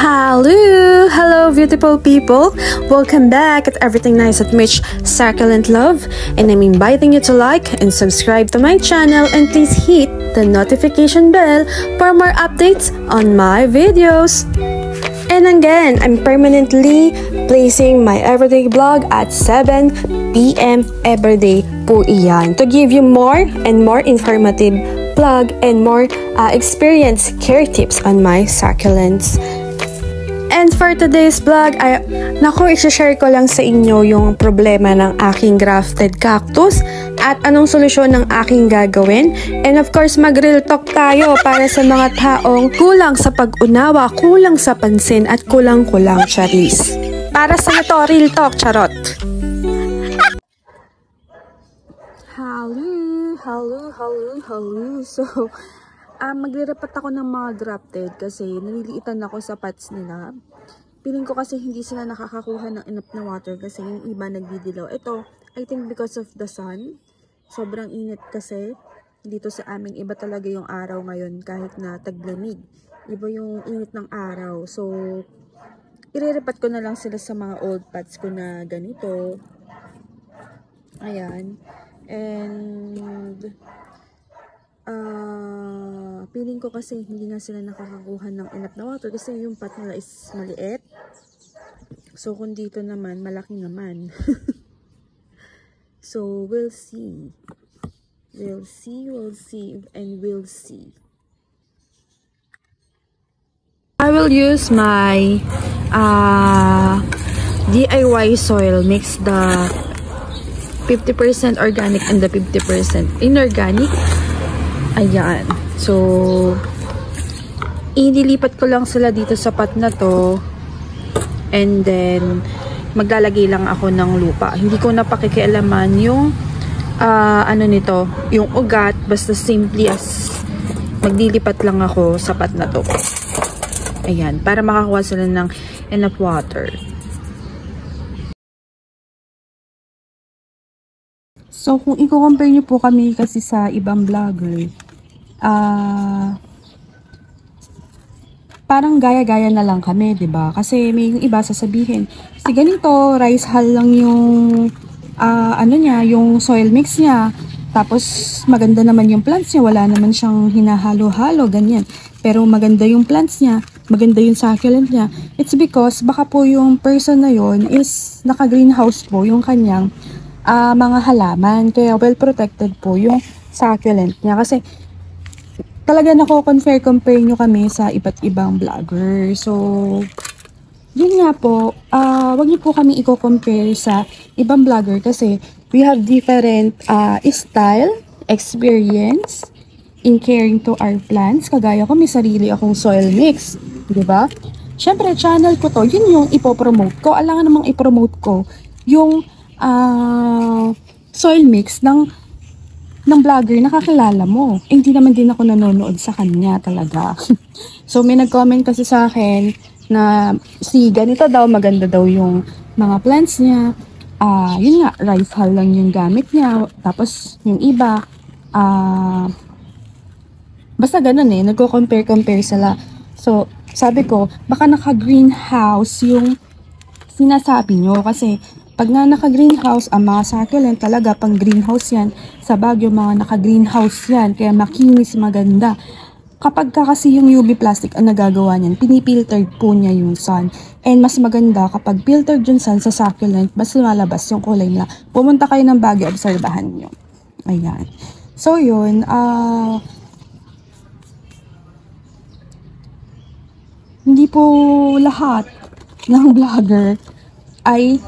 Hello beautiful people, welcome back at Everything Nice at Mitch Succulent Love, and I'm inviting you to like and subscribe to my channel, and please hit the notification bell for more updates on my videos. And again, I'm permanently placing my everyday vlog at 7 PM everyday po iyan to give you more and more informative vlog and more experience care tips on my succulents. And for today's vlog, i-share ko lang sa inyo yung problema ng aking grafted cactus at anong solusyon ng aking gagawin. And of course, mag-real talk tayo para sa mga taong kulang sa pag-unawa, kulang sa pansin, at kulang-kulang charis. Para sa to, real talk, charot! Hello. So, magre-repat ako ng mga grafted kasi naliliitan ako sa pots nila. Piling ko kasi hindi sila nakakakuha ng enough na water kasi yung iba nagdidilaw. Ito, I think because of the sun. Sobrang init kasi dito sa amin. Iba talaga yung araw ngayon kahit na taglamig. Iba yung init ng araw. So, ire-repat ko na lang sila sa mga old pots ko na ganito. Ayan. And feeling ko kasi hindi nga sila nakakakuha ng enough na water kasi yung pot nila is maliit. So kung dito naman, malaki naman. So we'll see. We'll see, and we'll see. I will use my DIY soil mix, the 50% organic and the 50% inorganic. Ayan. So, inilipat ko lang sila dito sa pot na to. And then, maglalagay lang ako ng lupa. Hindi ko na pakikialaman yung, ano nito, yung ugat. Basta simply as maglilipat lang ako sa pot na to. Ayan. Para makakuha sila ng enough water. So, kung i-compare nyo po kami kasi sa ibang vlogger, parang gaya-gaya na lang kami, 'di ba? Kasi may yung iba sasabihin, si ganito, rice hull lang yung ano niya, yung soil mix niya. Tapos maganda naman yung plants niya, wala naman siyang hinahalo-halo, ganyan. Pero maganda yung plants niya, maganda yung succulent niya. It's because baka po yung person na yon is naka-greenhouse po yung kanyang mga halaman, kaya well protected po yung succulent niya. Kasi talaga compare nyo kami sa iba't ibang vlogger. So, yun nga po, wag nyo po kami i-compare sa ibang vlogger kasi we have different style, experience in caring to our plants. Kagaya ko, may sarili akong soil mix, diba? Syempre, channel ko to, yun yung ipopromote ko. Alangan namang ipromote ko yung soil mix ng vlogger na kakilala mo. Hindi naman din ako nanonood sa kanya talaga. So, may nag-comment kasi sa akin na si ganito daw, maganda daw yung mga plants niya. Yun nga, rice hull lang yung gamit niya. Tapos, yung iba, basta ganun eh, nagko-compare sila. So, sabi ko, baka naka-greenhouse yung sinasabi nyo. Kasi, pag nga naka-greenhouse, ang mga succulent talaga pang greenhouse yan. Sa Baguio, mga naka-greenhouse yan. Kaya makinis, maganda. Kapag kasi yung UV plastic ang nagagawa niyan, pinipiltered po niya yung sun. And mas maganda kapag filtered yung sun sa succulent, mas lumalabas yung kulay nila. Pumunta kayo ng Baguio, obserbahan nyo. Ayan. So yun, hindi po lahat ng vlogger ay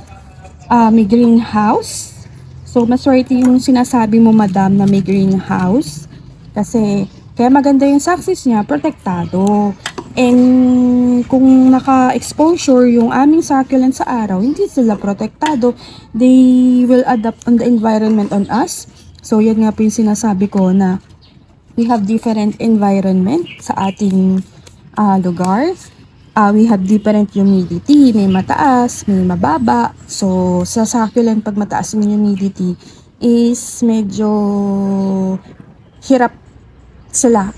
may greenhouse. So, maswerte yung sinasabi mo, madam, na may greenhouse. Kasi, kaya maganda yung success niya, protektado. And, kung naka-exposure yung aming succulent sa araw, hindi sila protektado. They will adapt on the environment on us. So, yan nga po yung sinasabi ko na we have different environment sa ating lugar. We have different humidity, may mataas, may mababa. So, sa succulent, pag mataas yung humidity, is medyo hirap sila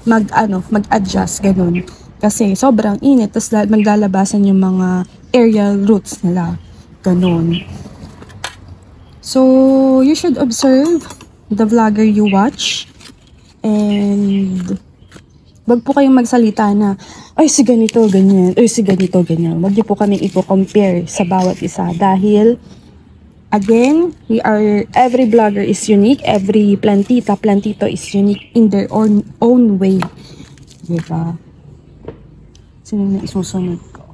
mag-adjust, ganun. Kasi sobrang init, tapos maglalabasan yung mga aerial roots nila. Ganun. So, you should observe the vlogger you watch. And wag po kayong magsalita na, ay si ganito, ganyan, ay si ganito, ganyan. Wag niyo po kami i-compare sa bawat isa dahil, again, every vlogger is unique, every plantito is unique in their own way. Diba? Sino na isusunod ko?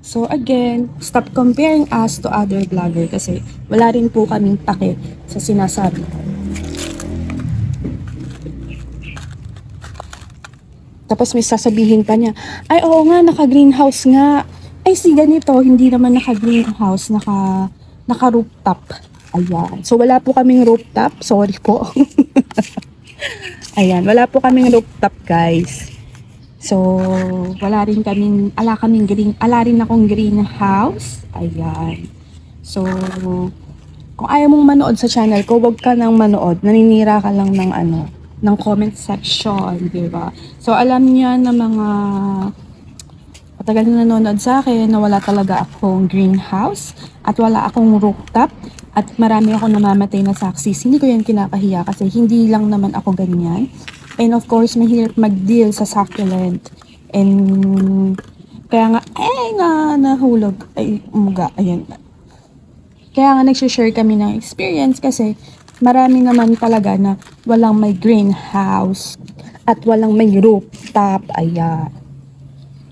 So again, stop comparing us to other vlogger kasi wala rin po kaming pake sa sinasabi. Tapos may sasabihin pa niya, ay oo nga, naka-greenhouse nga. Ay si ganito, hindi naman naka-greenhouse, naka-rooftop. Ayan. So wala po kaming rooftop, sorry po. Ayan, wala po kaming rooftop guys. So, ala rin akong greenhouse. Ayan. So, kung ayaw mong manood sa channel ko, wag ka nang manood. Naninira ka lang ng comment section, di ba? So, alam niya na mga matagal na nanonood sa akin na wala talaga akong greenhouse at wala akong rooftop at marami akong namamatay na success. Hindi ko yan kinakahiya kasi hindi lang naman ako ganyan. And of course, mahirap mag-deal sa succulent. And kaya nga, nahulog. Ay, umuga. Ayan. Kaya nga nagsishare kami ng experience kasi marami naman talaga na walang may greenhouse at walang may rooftop. Ayan.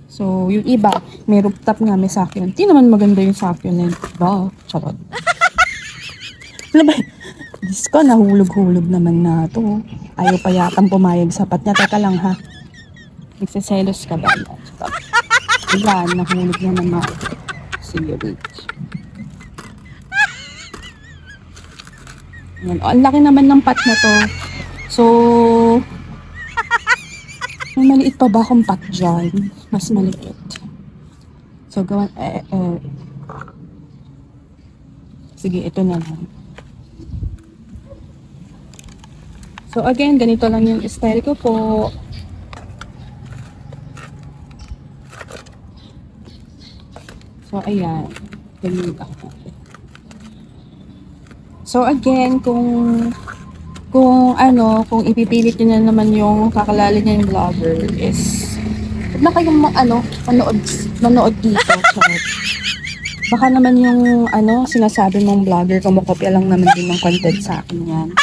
So, yung iba, may rooftop nga, may succulent. Hindi naman maganda yung succulent. Diba? Charot. Ano ba? Diyos ko, nahulog-hulog naman na to. Ayaw pa yatang pumayag sapat niya. Teka lang ha. Nagsiselos ka ba? Diba, nahulog na naman. Sige, wait. Yan. O, ang laki naman ng pot na to. So, may maliit pa ba akong pot dyan? Mas maliit. So, gawan, sige, ito na lang. So again, ganito lang yung style ko po. So ayan, ganito ako. So again, kung ipipilit niyo na naman yung kakalala niya yung vlogger is huwag na kayong manood dito. Charot. Baka naman yung sinasabi mong vlogger, kumukopya lang naman din ng content sa akin yan.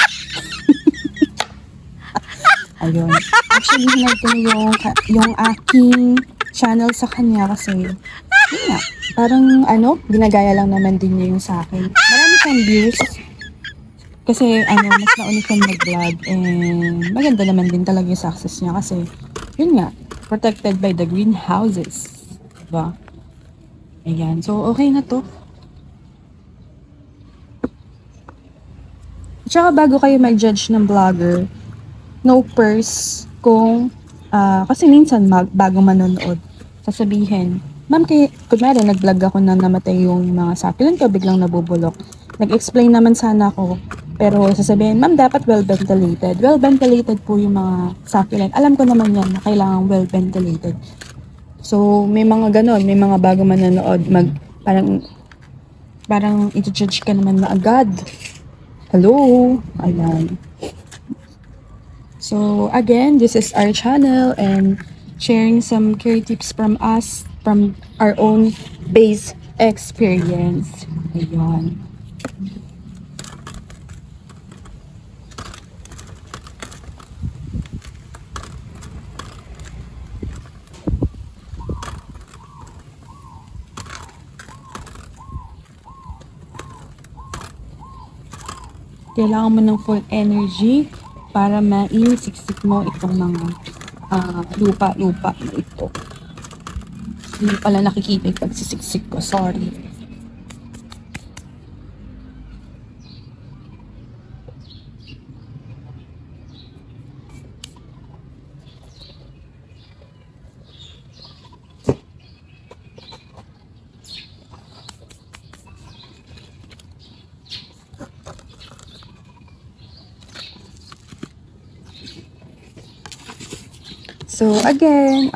Ayun. Actually, hinag ko yung aking channel sa kanya kasi, yun nga, parang ginagaya lang naman din niya yung sa akin. Marami siyang views. Kasi, mas nauna siyang mag-vlog and maganda naman din talaga yung success niya kasi, yun nga, protected by the greenhouses. Diba? Ayan. So, okay na to. Tsaka bago kayo mag-judge ng vlogger, no purse kung, kasi minsan bago manonood, sasabihin, ma'am, kunwari nag-vlog ako na namatay yung mga succulent ko, biglang nabubulok. Nag-explain naman sana ako, pero sasabihin, ma'am, dapat well-ventilated. Well-ventilated po yung mga succulent. Alam ko naman yan na kailangan well-ventilated. So, may mga ganon, may mga bago manonood, parang i-judge ka naman na agad. Hello? Ayan. So again, this is our channel and sharing some care tips from us, from our own base experience. Ayan. Kailangan mo ng full energy para maisiksik mo itong mga lupa-lupa na ito. Hindi pala nakikita yung pagsisiksik ko. Sorry. So again,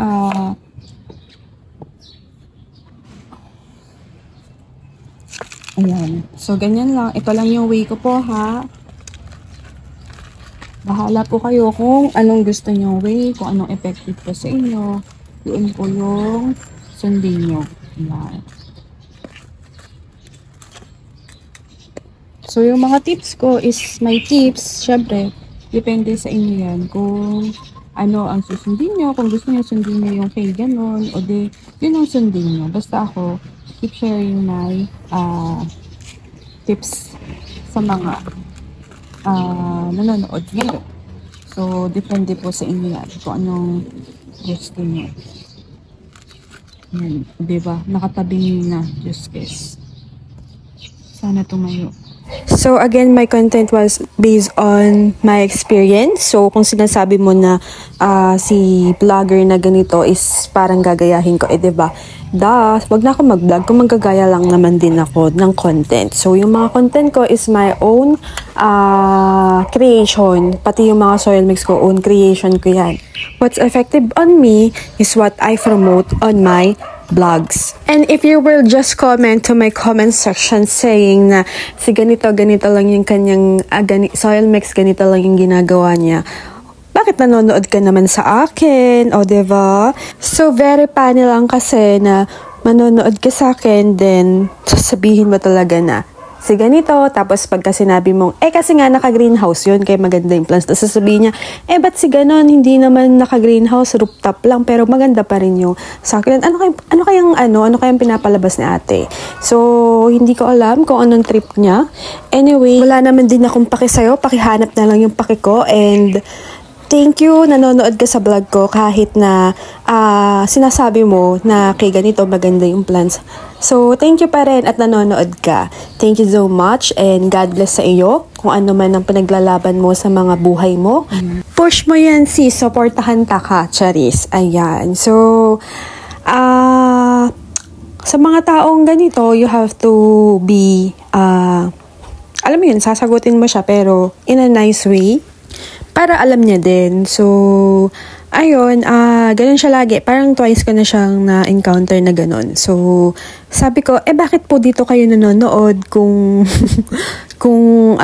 ayan. So ganyan lang. Ito lang yung way ko po ha. Bahala po kayo kung anong gusto nyo way, kung anong effective po sa inyo. Yun po yung sundin nyo. Ayan. So yung mga tips ko is my tips. Syempre, depende sa inyo yan. Kung ano ang susundin nyo, kung gusto nyo sundin nyo yung kay ganon, o di, yun ang sundin nyo. Basta ako, keep sharing my tips sa mga nanonood ngayon. So, depende po sa inyo yan kung anong gusto nyo. Yan, diba? Nakatabi nyo na. Just guess. Sana tumayo. So again, my content was based on my experience. So kung sinasabi mo na si vlogger na ganito is parang gagayahin ko, diba? Wag na ako mag-vlog kung magagaya lang naman din ako ng content. So yung mga content ko is my own creation. Pati yung mga soil mix ko, own creation ko yan. What's effective on me is what I promote on my vlogs. And if you will just comment to my comment section saying na si ganito lang yung kanyang soil mix, ganito lang yung ginagawa niya, bakit nanonood ka naman sa akin? O diba? So very funny lang kasi na manonood ka sa akin, then sasabihin mo talaga na si ganito, tapos pagka sinabi mong, kasi nga naka-greenhouse yun, kaya maganda yung plants. Tapos sasabihin niya, ba't si ganon, hindi naman naka-greenhouse, rooftop lang, pero maganda pa rin yung succulent. Ano kayang pinapalabas ni ate? So, hindi ko alam kung anong trip niya. Anyway, wala naman din akong paki sa'yo, pakihanap na lang yung paki ko, and thank you, nanonood ka sa vlog ko kahit na sinasabi mo na kay ganito maganda yung plants. So, thank you pa rin at nanonood ka. Thank you so much and God bless sa iyo kung ano man ang pinaglalaban mo sa mga buhay mo. Push mo yan sis, supportahan ka, Charis. Ayan. So, sa mga taong ganito, you have to be, alam mo yun, sasagutin mo siya pero in a nice way. Para alam niya din. So, ayun, ganun siya lagi. Parang twice ko na siyang na-encounter na ganun. So, sabi ko, bakit po dito kayo nanonood kung, kung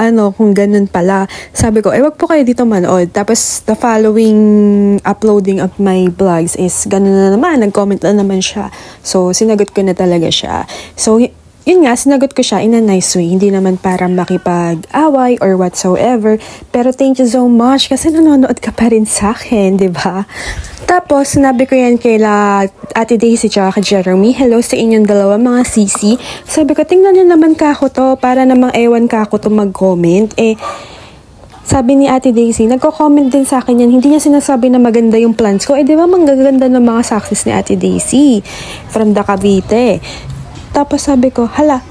ganun pala. Sabi ko, wag po kayo dito manood. Tapos, the following uploading of my vlogs is ganun na naman. Nag-comment na naman siya. So, sinagot ko na talaga siya. So, yun nga, sinagot ko siya in a nice way. Hindi naman para makipag-away or whatsoever. Pero thank you so much kasi nanonood ka pa rin sa akin, di ba? Tapos, sinabi ko yan kay Ate Daisy tsaka kay Jeremy. Hello sa inyong dalawa, mga sisi. Sabi ko, tingnan nyo naman ka ako to para namang ewan ka ako to mag-comment. Sabi ni Ate Daisy, nagko-comment din sa akin yan. Hindi niya sinasabi na maganda yung plants ko. Di ba manggaganda ng mga success ni Ate Daisy from the Cavite. Tapos sabi ko, hala,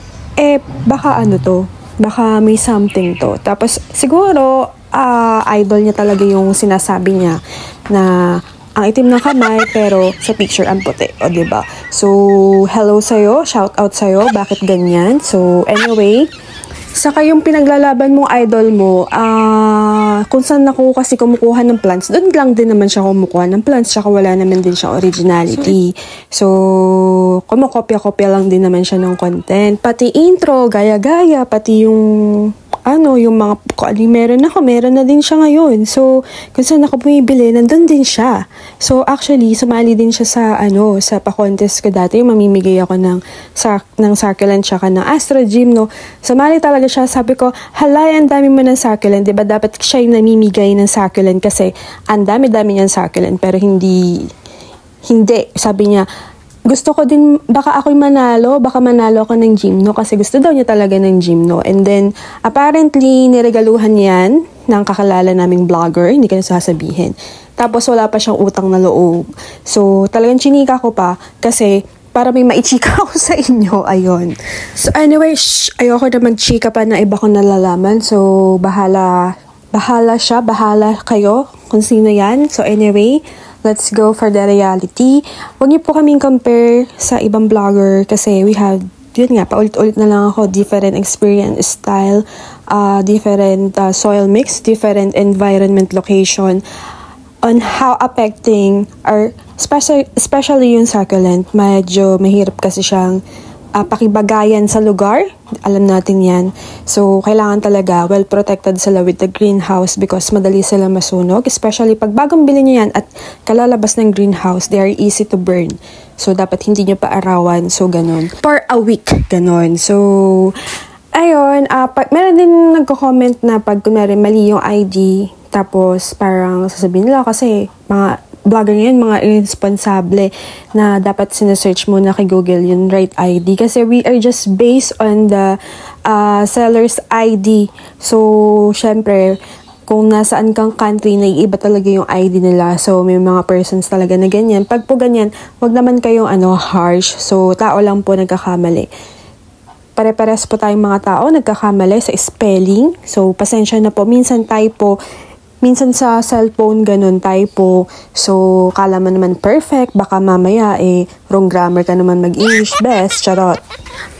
baka to? Baka may something to. Tapos siguro, idol niya talaga yung sinasabi niya na ang itim ng kamay pero sa picture ang puti. O diba? So, hello sa'yo, shout out sa'yo, bakit ganyan? So, anyway, saka yung pinaglalaban mong idol mo, kung saan ako kasi kumukuha ng plants, doon lang din naman siya kumukuha ng plants, saka wala naman din siya originality. So, kumukopya-kopya lang din naman siya ng content. Pati intro, gaya-gaya, pati yung yung mga, meron na din siya ngayon. So, kung saan ako bumibili, nandun din siya. So, actually, sumali din siya sa, sa pa-contest ko dati. Mamimigay ako ng succulent tsaka ng Astro Gym, no. Sumali talaga siya. Sabi ko, hala, ang dami mo ng succulent. Diba, dapat siya yung namimigay ng succulent kasi ang dami-dami niyang succulent. Pero hindi. Sabi niya, gusto ko din, baka ako'y manalo ako ng gymno kasi gusto daw niya talaga ng gymno. And then, apparently, niregaluhan yan ng kakalala naming vlogger, hindi ko na sasabihin. Tapos, wala pa siyang utang na loob. So, talagang chinika ko pa kasi para may maichika ako sa inyo, ayun. So, anyway, ayoko na magchika pa na iba ko nalalaman. So, bahala siya, bahala kayo kung sino yan. So, anyway, let's go for the reality. Huwag niyo po kaming compare sa ibang vlogger kasi we have, yun nga, paulit-ulit na lang ako, different experience style, different soil mix, different environment location. on how affecting or especially yung succulent. Medyo mahirap kasi siyang pakibagayan sa lugar. Alam natin yan. So, kailangan talaga well protected sila with the greenhouse because madali sila masunog. Especially pag bagong bili nyo yan at kalalabas ng greenhouse, they are easy to burn. So, dapat hindi nyo paarawan. So, ganun. For a week, ganun. So, ayun. Meron din nagko-comment na pag kunwari mali yung ID, tapos parang sasabihin nila kasi mga vlogger ngayon, mga irresponsable na dapat sinesearch muna kay Google yung right ID. Kasi we are just based on the seller's ID. So, syempre, kung nasaan kang country, naiiba talaga yung ID nila. So, may mga persons talaga na ganyan. Pag po ganyan, wag naman kayong harsh. So, tao lang po nagkakamali. Pare-pares po tayong mga tao nagkakamali sa spelling. So, pasensya na po. Minsan typo. Minsan sa cellphone, ganun, typo. So, kala mo naman perfect. Baka mamaya, wrong grammar ka naman mag-English. Best, charot.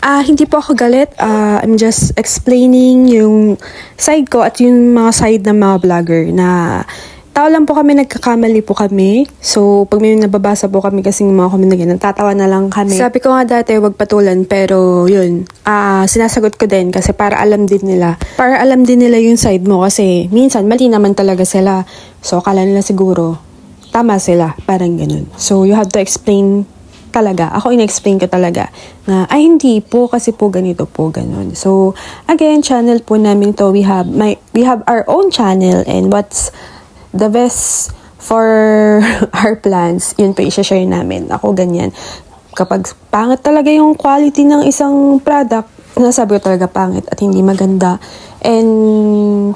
Hindi po ako galit. I'm just explaining yung side ko at yung mga side ng mga vlogger na tao lang po kami, nagkakamali po kami. So, pag may nababasa po kami kasing mga comment na ganyan, tatawa na lang kami. Sabi ko nga dati, wag patulan, pero yun, sinasagot ko din kasi para alam din nila. Para alam din nila yung side mo kasi minsan mali naman talaga sila. So, akala nila siguro, tama sila, parang ganun. So, you have to explain talaga. Ako in-explain ko talaga na, hindi po kasi po ganito po, ganun. So, again, channel po namin to, we have our own channel and what's the best for our plans, yun po i-share namin. Ako ganyan. Kapag pangit talaga yung quality ng isang product, nasabi ko talaga pangit at hindi maganda. And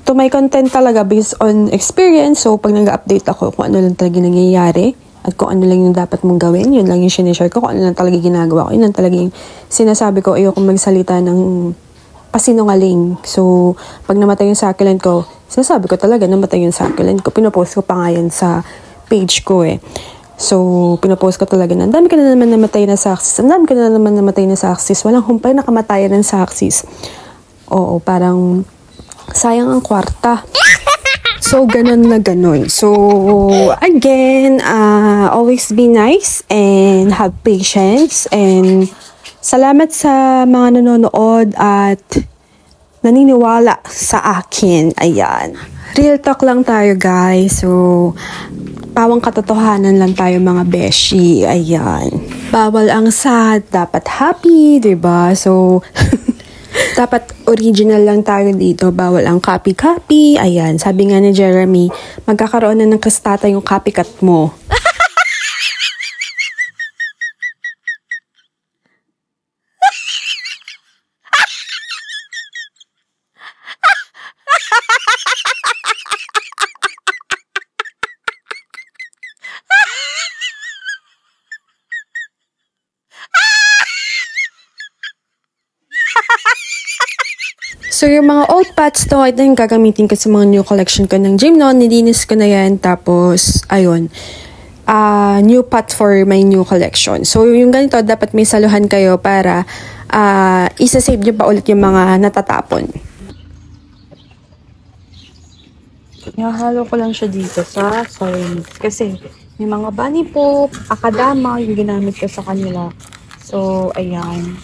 to my content talaga based on experience. So, pag nag-update ako kung ano lang talaga nangyayari at kung ano lang yung dapat mong gawin, yun lang yung sinishare ko. Kung ano lang talaga ginagawa ko, yun lang talaga yung sinasabi ko. Ayoko magsalita ng pasinungaling. So, pag namatay yung succulent ko, sinasabi ko talaga namatay yung succulent ko. Pinopost ko pa nga yan sa page ko So, pinopost ko talaga na, ang dami ka na naman namatay na success. Ang dami ka na naman namatay na success. Walang humpay na kamatayan ng success. Oo, parang sayang ang kwarta. So, ganun na ganun. So, again, always be nice and have patience and salamat sa mga nanonood at naniniwala sa akin. Ayan. Real talk lang tayo, guys. So, pawang katotohanan lang tayo, mga beshi. Ayan. Bawal ang sad. Dapat happy, diba? So, dapat original lang tayo dito. Bawal ang copy-copy. Ayan. Sabi nga ni Jeremy, magkakaroon na ng kastata yung copycat mo. So, yung mga old pots to, ito yung gagamitin ko sa mga new collection ko ng Gymno. Nilinis ko na yan. Tapos, ayun. New pot for my new collection. So, yung ganito, dapat may saluhan kayo para isa-save nyo pa ulit yung mga natatapon. Nahalo ko lang siya dito sa soil mix. Kasi, may mga bunny poop, akadama, yung ginamit ko sa kanila. So, ayan.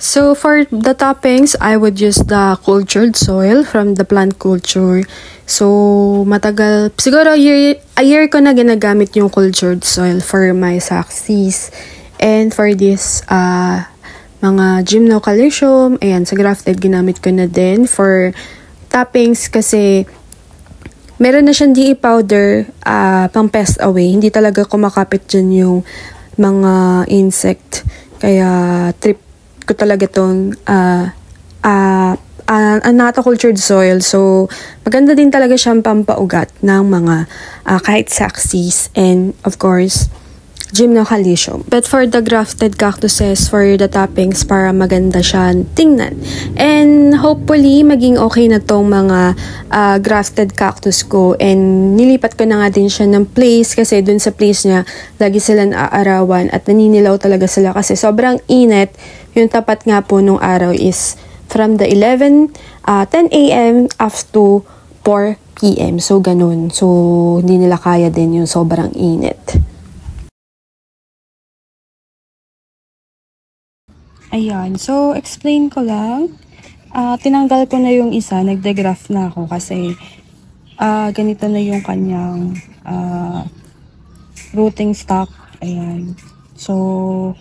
So, for the toppings, I would use the cultured soil from the plant culture. So, matagal, siguro a year ko na ginagamit yung cultured soil for my success. And for this, mga Gymno Calcium, ayan, sa grafted, ginamit ko na din for toppings kasi meron na siyang DE powder pang pest away. Hindi talaga kumakapit dyan yung mga insect. Kaya, trip ko talaga itong cultured soil. So, maganda din talaga siyang pampaugat ng mga kahit saxis and of course, Gymno Calcium. But for the grafted cactuses, for the toppings, para maganda siya tingnan. And hopefully, maging okay na tong mga grafted cactus ko. And nilipat ko na nga din siya ng place kasi dun sa place niya, lagi sila naaarawan at naninilaw talaga sila kasi sobrang init. Yung tapat nga po nung araw is from the 10 a.m. up to 4 p.m. So, ganun. So, hindi nila kaya din yung sobrang init. Ayan. So, explain ko lang. Tinanggal ko na yung isa. Nagde-graft na ako kasi ganito na yung kanyang rooting stock. Ayan. So,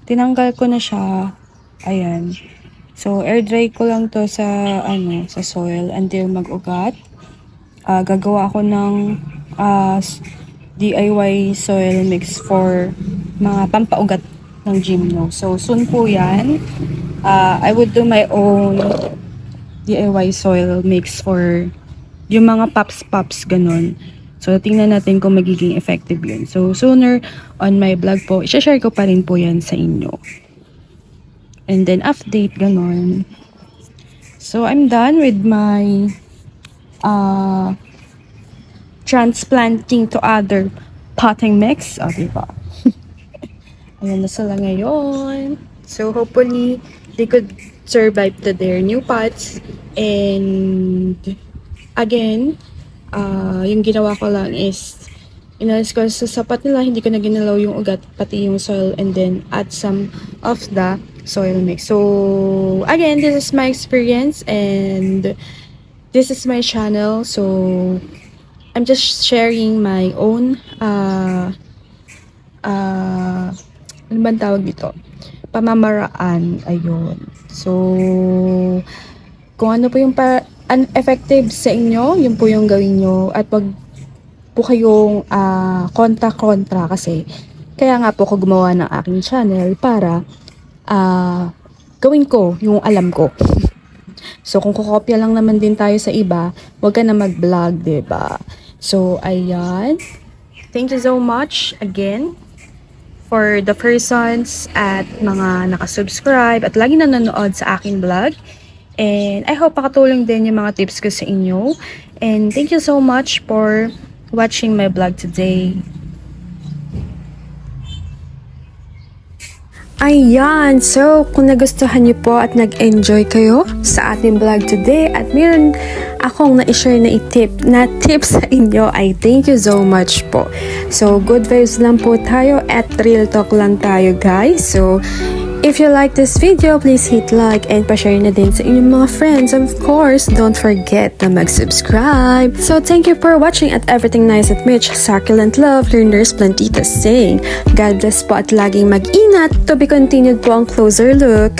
tinanggal ko na siya. Ayan. So, air dry ko lang to sa soil until mag-ugat. Gagawa ako ng DIY soil mix for mga pampaugat ng gymno. So, soon po yan. I would do my own DIY soil mix for yung mga pops, ganun. So, tingnan natin kung magiging effective yun. So, sooner on my vlog po, i-share ko pa rin po yan sa inyo. And then, update, ganun. So, I'm done with my transplanting to other potting mix. O, diba? Ayan na sila ngayon. So, hopefully, they could survive to their new pots. And, again, yung ginawa ko lang is, inalis ko sa sapat nila, hindi ko na ginalaw yung ugat, pati yung soil, and then add some of the soil mix. So, again, this is my experience, and this is my channel. So, I'm just sharing my own, ano bang tawag dito? Pamamaraan. Ayun. So, kung ano po yung effective sa inyo, yun po yung gawin nyo. At wag po kayong kontra-kontra kasi kaya nga po ako gumawa ng aking channel para gawin ko yung alam ko. So, kung kukopya lang naman din tayo sa iba, wag ka na mag-vlog, diba? So, ayan. Thank you so much again for the persons at mga nakasubscribe at lagi nanonood sa aking vlog. And I hope makatulong din yung mga tips ko sa inyo. And thank you so much for watching my vlog today. Ayan, so kung nagustuhan niyo po at nag-enjoy kayo sa ating vlog today at meron akong na-share na tips sa inyo, ay thank you so much po. So good vibes lang po tayo at real talk lang tayo, guys. So if you like this video, please hit like and pa-share na din sa inyong mga friends. Of course, don't forget na mag-subscribe. So, thank you for watching at Everything Nice at Mitch. Succulent love, learners Plantita saying, God bless po at laging mag-ingat. To be continued po ang closer look.